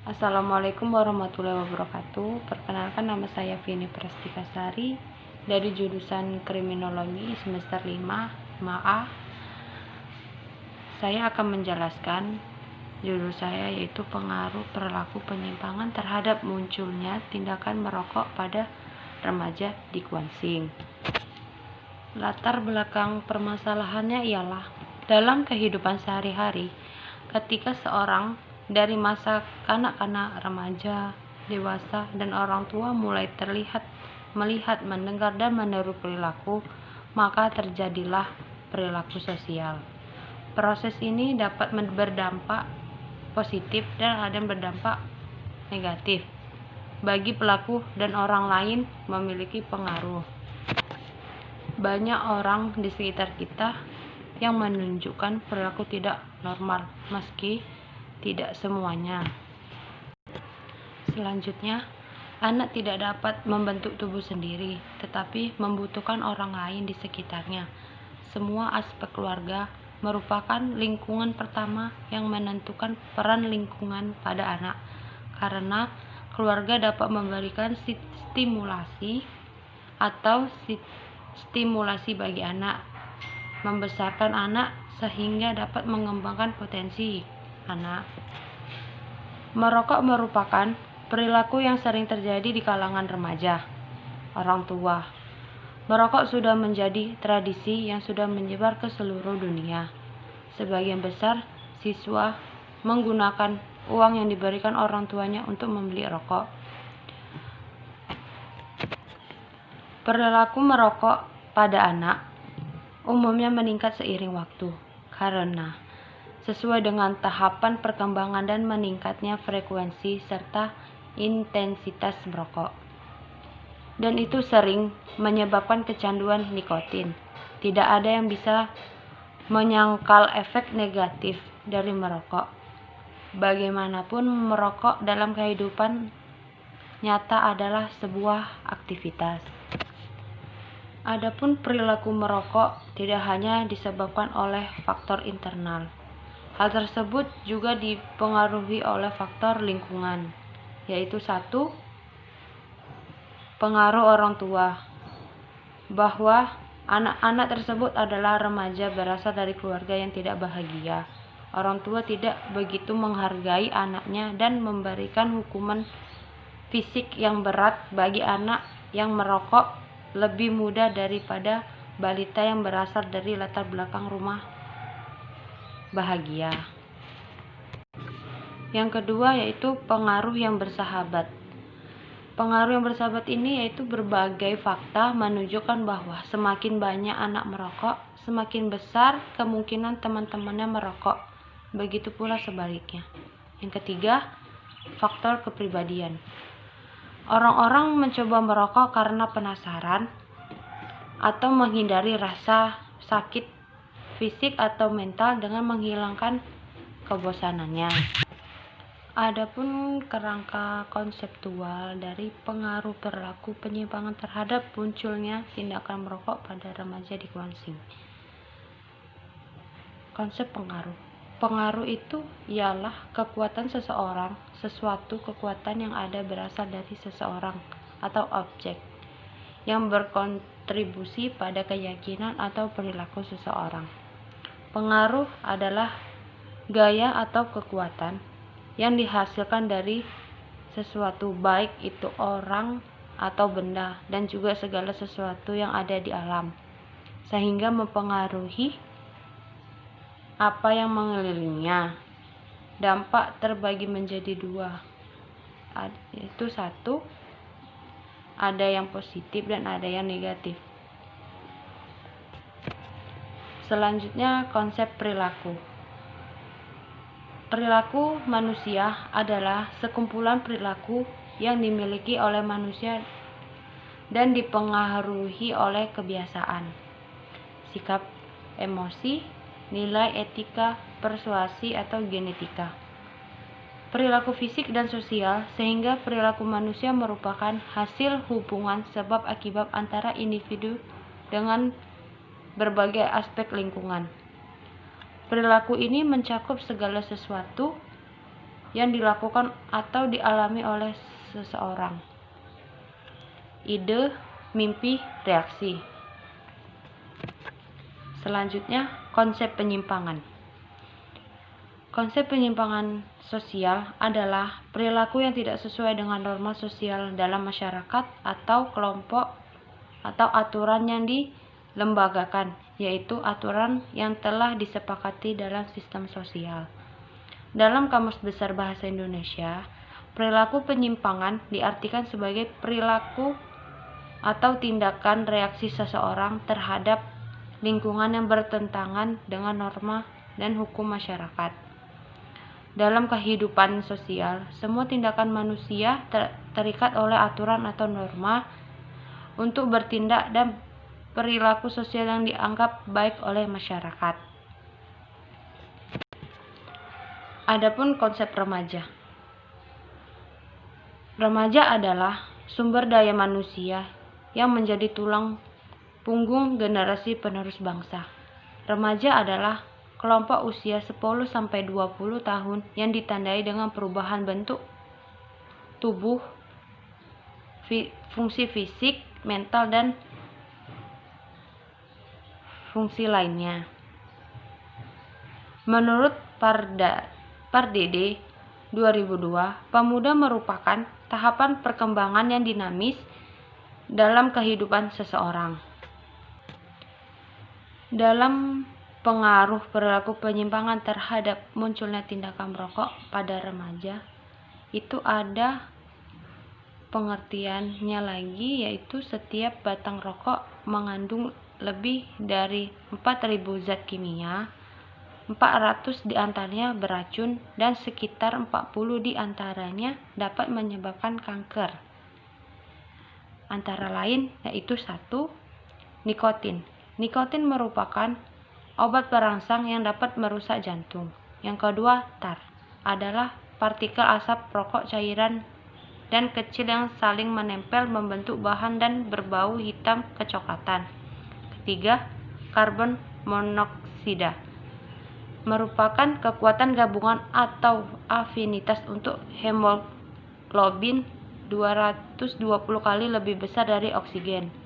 Assalamualaikum warahmatullahi wabarakatuh. Perkenalkan, nama saya Vini Prastikasari dari jurusan Kriminologi semester 5 MA. Saya akan menjelaskan judul saya, yaitu pengaruh perilaku penyimpangan terhadap munculnya tindakan merokok pada remaja di Kuansing. Latar belakang permasalahannya ialah dalam kehidupan sehari-hari, ketika seorang dari masa kanak-kanak, remaja, dewasa, dan orang tua mulai melihat, mendengar, dan meniru perilaku, maka terjadilah perilaku sosial. Proses ini dapat berdampak positif dan ada yang berdampak negatif bagi pelaku dan orang lain memiliki pengaruh. Banyak orang di sekitar kita yang menunjukkan perilaku tidak normal, meski tidak semuanya. Selanjutnya, anak tidak dapat membentuk tubuh sendiri, tetapi membutuhkan orang lain di sekitarnya. Semua aspek keluarga merupakan lingkungan pertama yang menentukan peran lingkungan pada anak, karena keluarga dapat memberikan stimulasi bagi anak, membesarkan anak sehingga dapat mengembangkan potensi anak. Merokok merupakan perilaku yang sering terjadi di kalangan remaja, orang tua. Merokok sudah menjadi tradisi yang sudah menyebar ke seluruh dunia. Sebagian besar siswa menggunakan uang yang diberikan orang tuanya untuk membeli rokok. Perilaku merokok pada anak umumnya meningkat seiring waktu, karena sesuai dengan tahapan perkembangan dan meningkatnya frekuensi serta intensitas merokok. Dan itu sering menyebabkan kecanduan nikotin. Tidak ada yang bisa menyangkal efek negatif dari merokok. Bagaimanapun, merokok dalam kehidupan nyata adalah sebuah aktivitas. Adapun perilaku merokok tidak hanya disebabkan oleh faktor internal. Hal tersebut juga dipengaruhi oleh faktor lingkungan, yaitu 1. Pengaruh orang tua, bahwa anak-anak tersebut adalah remaja berasal dari keluarga yang tidak bahagia. Orang tua tidak begitu menghargai anaknya dan memberikan hukuman fisik yang berat bagi anak yang merokok lebih mudah daripada balita yang berasal dari latar belakang rumah bahagia. Yang kedua yaitu pengaruh yang bersahabat. Pengaruh yang bersahabat ini yaitu berbagai fakta menunjukkan bahwa semakin banyak anak merokok, semakin besar kemungkinan teman-temannya merokok. Begitu pula sebaliknya. Yang ketiga, faktor kepribadian. Orang-orang mencoba merokok karena penasaran atau menghindari rasa sakit fisik atau mental dengan menghilangkan kebosanannya. Adapun kerangka konseptual dari pengaruh perilaku penyimpangan terhadap munculnya tindakan merokok pada remaja di Kuansing. Konsep pengaruh. Pengaruh itu ialah kekuatan seseorang, sesuatu kekuatan yang ada berasal dari seseorang atau objek yang berkontribusi pada keyakinan atau perilaku seseorang. Pengaruh adalah gaya atau kekuatan yang dihasilkan dari sesuatu, baik itu orang atau benda, dan juga segala sesuatu yang ada di alam, sehingga mempengaruhi apa yang mengelilinginya. Dampak terbagi menjadi 2, yaitu 1, ada yang positif dan ada yang negatif. Selanjutnya, konsep perilaku. Perilaku manusia adalah sekumpulan perilaku yang dimiliki oleh manusia dan dipengaruhi oleh kebiasaan, sikap, emosi, nilai etika, persuasi, atau genetika. Perilaku fisik dan sosial, sehingga perilaku manusia merupakan hasil hubungan sebab akibat antara individu dengan berbagai aspek lingkungan. Perilaku ini mencakup segala sesuatu yang dilakukan atau dialami oleh seseorang. Ide, mimpi, reaksi. Selanjutnya, konsep penyimpangan. Konsep penyimpangan sosial adalah perilaku yang tidak sesuai dengan norma sosial dalam masyarakat atau kelompok atau aturan yang dilembagakan, yaitu aturan yang telah disepakati dalam sistem sosial. Dalam Kamus Besar Bahasa Indonesia, perilaku penyimpangan diartikan sebagai perilaku atau tindakan reaksi seseorang terhadap lingkungan yang bertentangan dengan norma dan hukum masyarakat. Dalam kehidupan sosial, semua tindakan manusia terikat oleh aturan atau norma untuk bertindak dan perilaku sosial yang dianggap baik oleh masyarakat. Adapun konsep remaja. Remaja adalah sumber daya manusia yang menjadi tulang punggung generasi penerus bangsa. Remaja adalah kelompok usia 10-20 tahun yang ditandai dengan perubahan bentuk tubuh, fungsi fisik, mental, dan fungsi lainnya. Menurut Pardede 2002, pemuda merupakan tahapan perkembangan yang dinamis dalam kehidupan seseorang. Dalam pengaruh perilaku penyimpangan terhadap munculnya tindakan merokok pada remaja, itu ada pengertiannya lagi, yaitu setiap batang rokok mengandung lebih dari 4.000 zat kimia, 400 diantaranya beracun, dan sekitar 40 diantaranya dapat menyebabkan kanker. Antara lain yaitu 1. Nikotin. Nikotin merupakan obat perangsang yang dapat merusak jantung. Yang kedua, tar adalah partikel asap rokok cairan dan kecil yang saling menempel membentuk bahan dan berbau hitam kecoklatan. Ketiga, karbon monoksida merupakan kekuatan gabungan atau afinitas untuk hemoglobin 220 kali lebih besar dari oksigen.